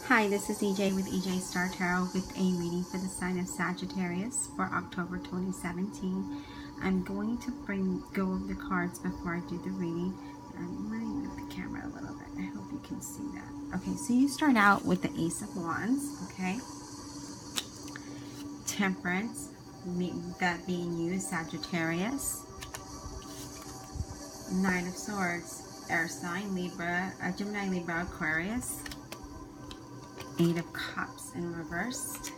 Hi, this is EJ with EJ Star Tarot with a reading for the sign of Sagittarius for October 2017. I'm going to go over the cards before I do the reading. I'm going to move the camera a little bit. I hope you can see that. Okay, so you start out with the Ace of Wands, okay? Temperance, that being you, Sagittarius. Nine of Swords, Air sign, Libra, Gemini, Libra, Aquarius. Eight of Cups in reverse.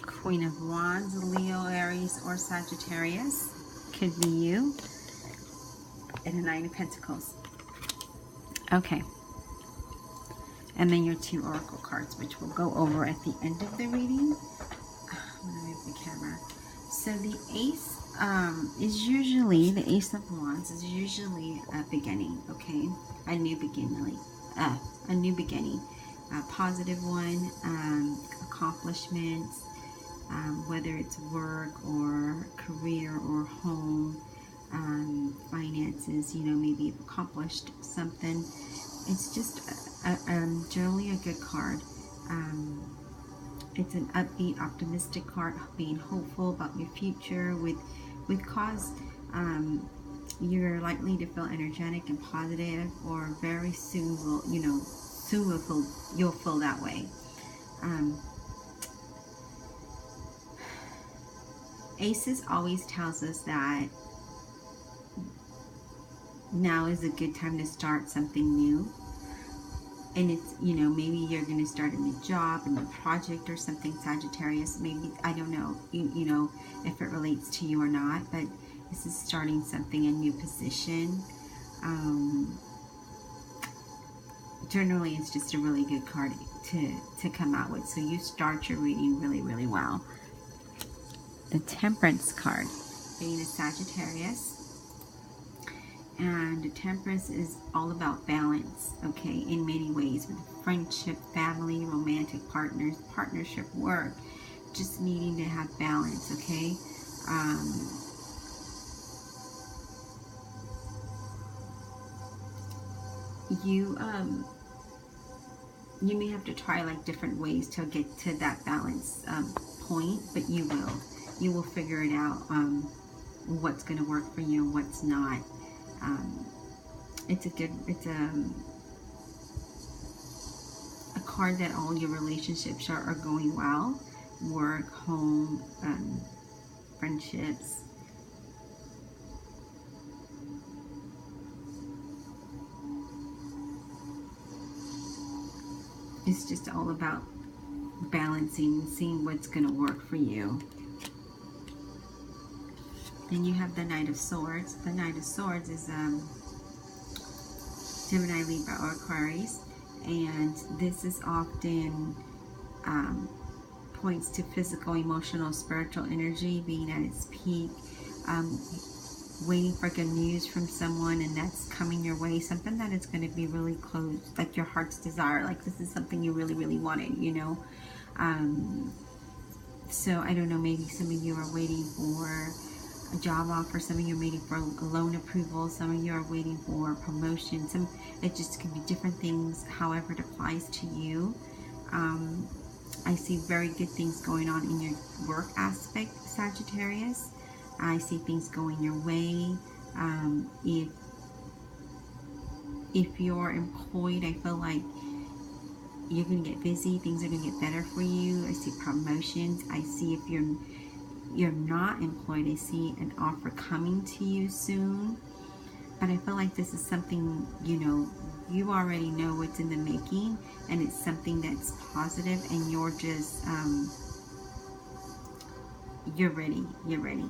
Queen of Wands, Leo, Aries, or Sagittarius. Could be you. And a Nine of Pentacles. Okay. And then your two Oracle cards, which we'll go over at the end of the reading. I'm going to move the camera. So the Ace is usually, the Ace of Wands is usually a beginning, okay? A new beginning. A new beginning. A positive one, accomplishments, whether it's work or career or home, finances, you know, maybe you've accomplished something. It's just generally a good card. It's an upbeat, optimistic card, being hopeful about your future with cause. You're likely to feel energetic and positive, or very soon will, you know, you'll feel that way. Aces always tells us that now is a good time to start something new. And it's, you know, maybe you're going to start a new job, a new project or something, Sagittarius. Maybe, I don't know, you know, if it relates to you or not, but this is starting something, a new position. Generally, it's just a really good card to come out with. So you start your reading really, really well. The Temperance card, being a Sagittarius. And Temperance is all about balance, okay, in many ways, with friendship, family, romantic partners, partnership, work, just needing to have balance, okay? You may have to try like different ways to get to that balance point, but you will figure it out, what's going to work for you and what's not. It's a card that all your relationships are going well. Work, home, friendships. It's just all about balancing and seeing what's going to work for you. Then you have the Knight of Swords. The Knight of Swords is Gemini, Libra, or Aquarius. And this is often points to physical, emotional, spiritual energy being at its peak. Waiting for good news from someone, and that's coming your way. Something that is going to be really close, like your heart's desire. Like this is something you really, really wanted, you know. So I don't know, maybe some of you are waiting for a job offer, some of you are waiting for a loan approval, some of you are waiting for promotion. It just can be different things, however it applies to you. I see very good things going on in your work aspect, Sagittarius. I see things going your way. If you're employed, I feel like you're going to get busy. Things are going to get better for you. I see promotions. I see if you're not employed, I see an offer coming to you soon. But I feel like this is something, you know, you already know what's in the making, and it's something that's positive, and you're just, you're ready. You're ready.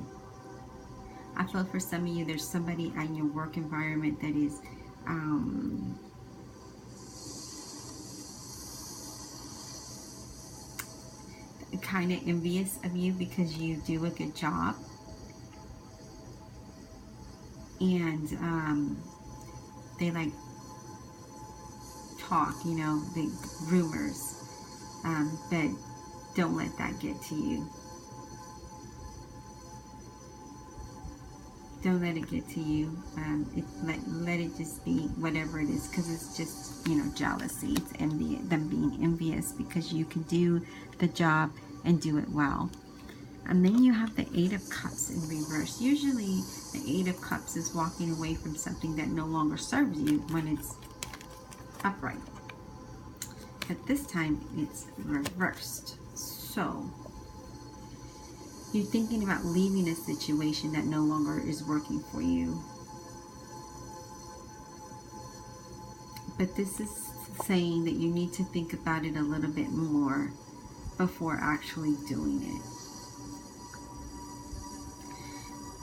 I feel for some of you, there's somebody in your work environment that is kind of envious of you because you do a good job. And they like talk, you know, the rumors, but don't let that get to you. Don't let it get to you. Let it just be whatever it is, because it's just, you know, jealousy. It's envy, them being envious because you can do the job and do it well. And then you have the Eight of Cups in reverse. Usually the Eight of Cups is walking away from something that no longer serves you when it's upright. But this time it's reversed. So you're thinking about leaving a situation that no longer is working for you. But this is saying that you need to think about it a little bit more before actually doing it.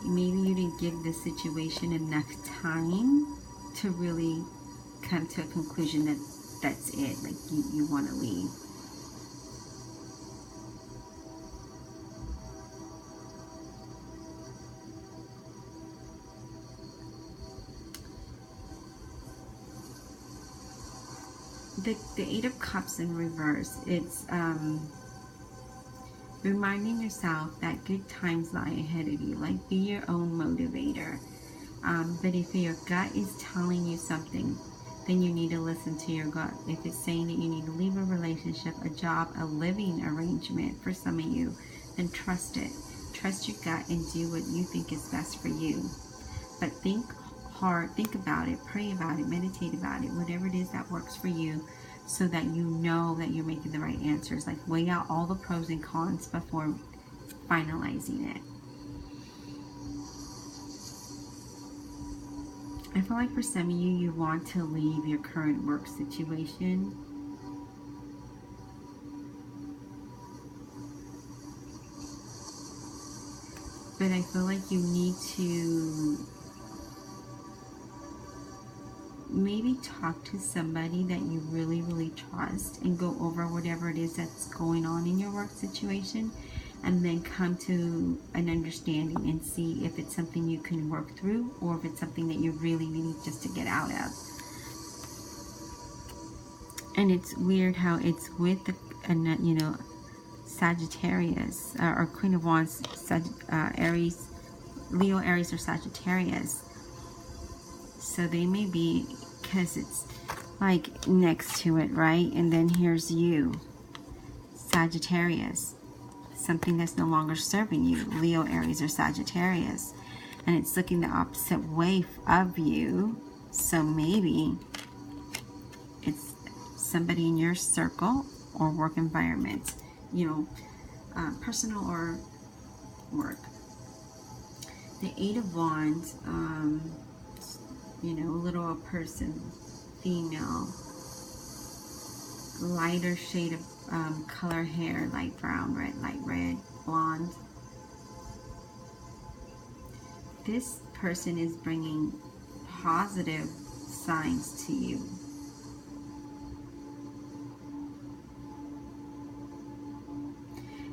Maybe you didn't give the situation enough time to really come to a conclusion that that's it, like you want to leave. The Eight of Cups in reverse, it's reminding yourself that good times lie ahead of you. Like, be your own motivator. But if your gut is telling you something, then you need to listen to your gut. If it's saying that you need to leave a relationship, a job, a living arrangement for some of you, then trust it. Trust your gut and do what you think is best for you. But think hard, think about it, pray about it, meditate about it, whatever it is that works for you, so that you know that you're making the right answers. Like, weigh out all the pros and cons before finalizing it. I feel like for some of you, you want to leave your current work situation. But I feel like you need to maybe talk to somebody that you really, really trust and go over whatever it is that's going on in your work situation, and then come to an understanding and see if it's something you can work through, or if it's something that you really need just to get out of. And it's weird how it's with the, you know, Sagittarius or Queen of Wands, Aries, Leo, Aries, or Sagittarius. So they may be, because it's like next to it, right? And then here's you, Sagittarius, something that's no longer serving you, Leo, Aries, or Sagittarius, and it's looking the opposite way of you. So maybe it's somebody in your circle or work environment, you know, personal or work. The Eight of Wands, you know, little person, female, lighter shade of color hair, light brown, red, light red, blonde. This person is bringing positive signs to you.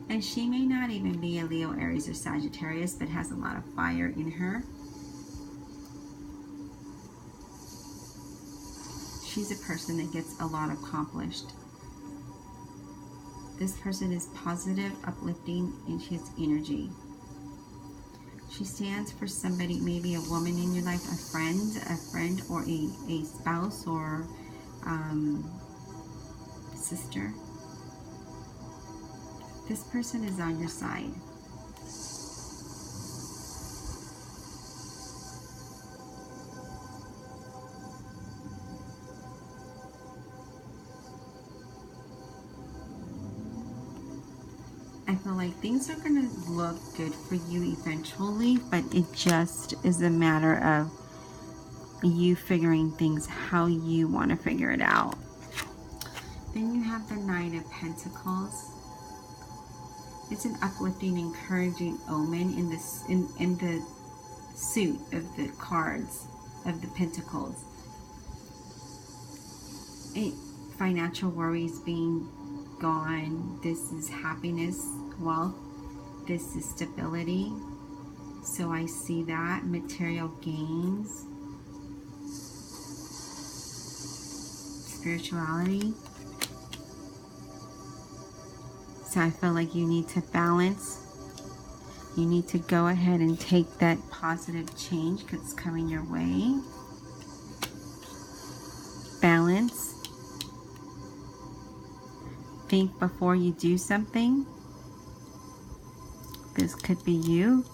And she may not even be a Leo, Aries, or Sagittarius, but has a lot of fire in her. She's a person that gets a lot accomplished. This person is positive, uplifting, and she has energy. She stands for somebody, maybe a woman in your life, a friend, or a spouse, or sister. This person is on your side. I feel like things are going to look good for you eventually, but it just is a matter of you figuring things how you want to figure it out. Then you have the Nine of Pentacles. It's an uplifting, encouraging omen in this in the suit of the cards of the Pentacles. Financial worries being gone. This is happiness, wealth. This is stability. So I see that. Material gains. Spirituality. So I feel like you need to balance. You need to go ahead and take that positive change that's coming your way. Balance. Think before you do something. This could be you,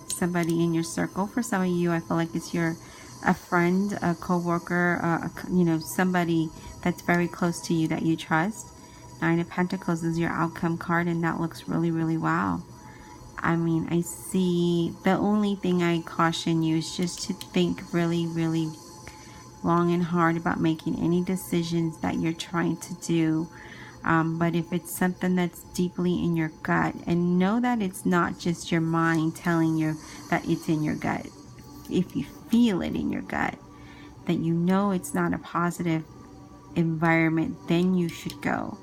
somebody in your circle. For some of you, I feel like it's a friend, a co-worker, you know, somebody that's very close to you that you trust. Nine of Pentacles is your outcome card, and that looks really, really wow. I mean, I see, the only thing I caution you is just to think really, really long and hard about making any decisions that you're trying to do. But if it's something that's deeply in your gut, and know that it's not just your mind telling you that it's in your gut. If you feel it in your gut, that you know it's not a positive environment, then you should go.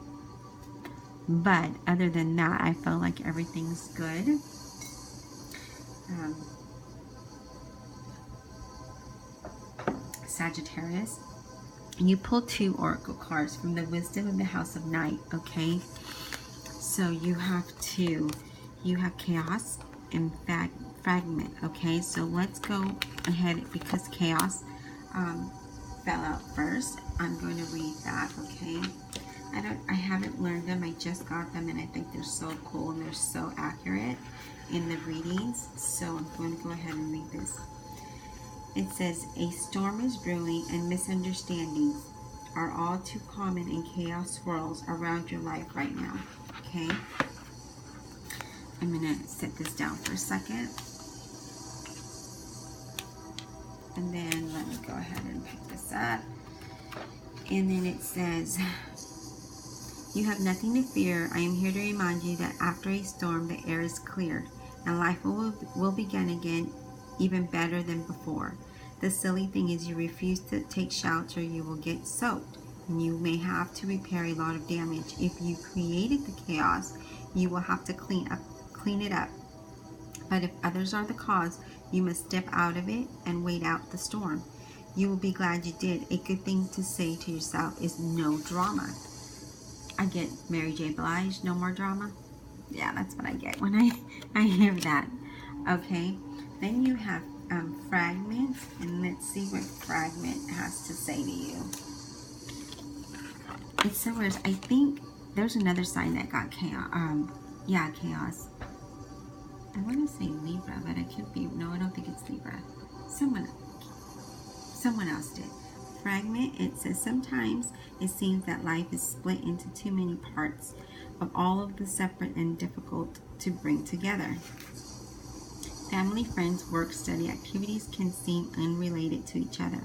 But other than that, I feel like everything's good. Sagittarius, you pull 2 oracle cards from the wisdom of the house of night. Okay, so you have chaos and fragment. Okay, so let's go ahead, because chaos fell out first. I'm going to read that. Okay, I haven't learned them, I just got them, and I think they're so cool and they're so accurate in the readings. So I'm going to go ahead and read this. It says, a storm is brewing and misunderstandings are all too common in chaos swirls around your life right now. Okay, I'm going to set this down for a second. And then let me go ahead and pick this up. And then it says, you have nothing to fear. I am here to remind you that after a storm, the air is cleared and life will begin again, even better than before. The silly thing is, you refuse to take shelter, you will get soaked, and you may have to repair a lot of damage. If you created the chaos, you will have to clean it up. But if others are the cause, you must step out of it and wait out the storm. You will be glad you did. A good thing to say to yourself is no drama. I get Mary J. Blige, no more drama. Yeah, that's what I get when I hear that. Okay, then you have fragment, and let's see what fragment has to say to you. It's so weird. I think there's another sign that got chaos. Yeah, chaos. I want to say Libra, but I could be. No, I don't think it's Libra. Someone else did. Fragment, it says, sometimes it seems that life is split into too many parts, of all of the separate and difficult to bring together. Family, friends, work, study activities can seem unrelated to each other.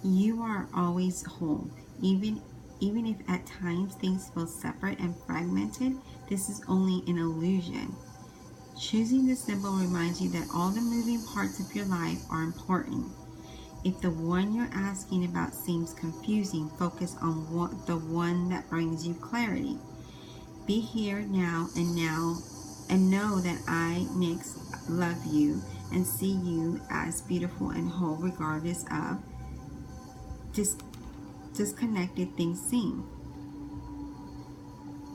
You are always whole, even if at times things feel separate and fragmented. This is only an illusion. Choosing the symbol reminds you that all the moving parts of your life are important. If the one you're asking about seems confusing, focus on the one that brings you clarity. Be here now, and know that I, Nyx, love you and see you as beautiful and whole, regardless of disconnected things seem.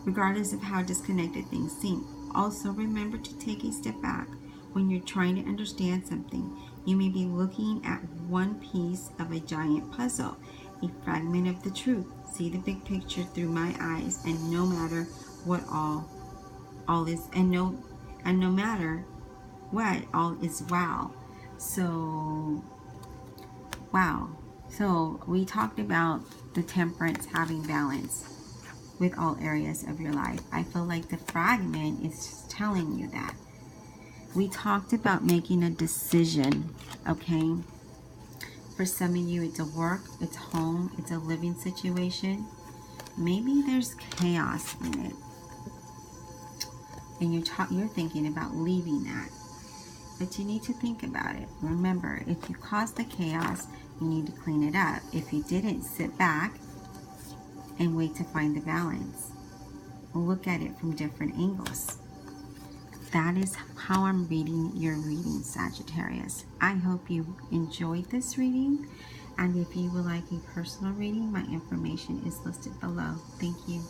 Regardless of how disconnected things seem. Also, remember to take a step back when you're trying to understand something. You may be looking at one piece of a giant puzzle, a fragment of the truth. See the big picture through my eyes, and no matter what, all is, and no matter what, all is wow. So, wow. So we talked about the temperance, having balance with all areas of your life. I feel like the fragment is just telling you that. We talked about making a decision, okay? For some of you, it's a work, it's home, it's a living situation. Maybe there's chaos in it, and you're thinking about leaving that. But you need to think about it. Remember, if you caused the chaos, you need to clean it up. If you didn't, sit back and wait to find the balance. Look at it from different angles. That is how I'm reading your reading, Sagittarius. I hope you enjoyed this reading. And if you would like a personal reading, my information is listed below. Thank you.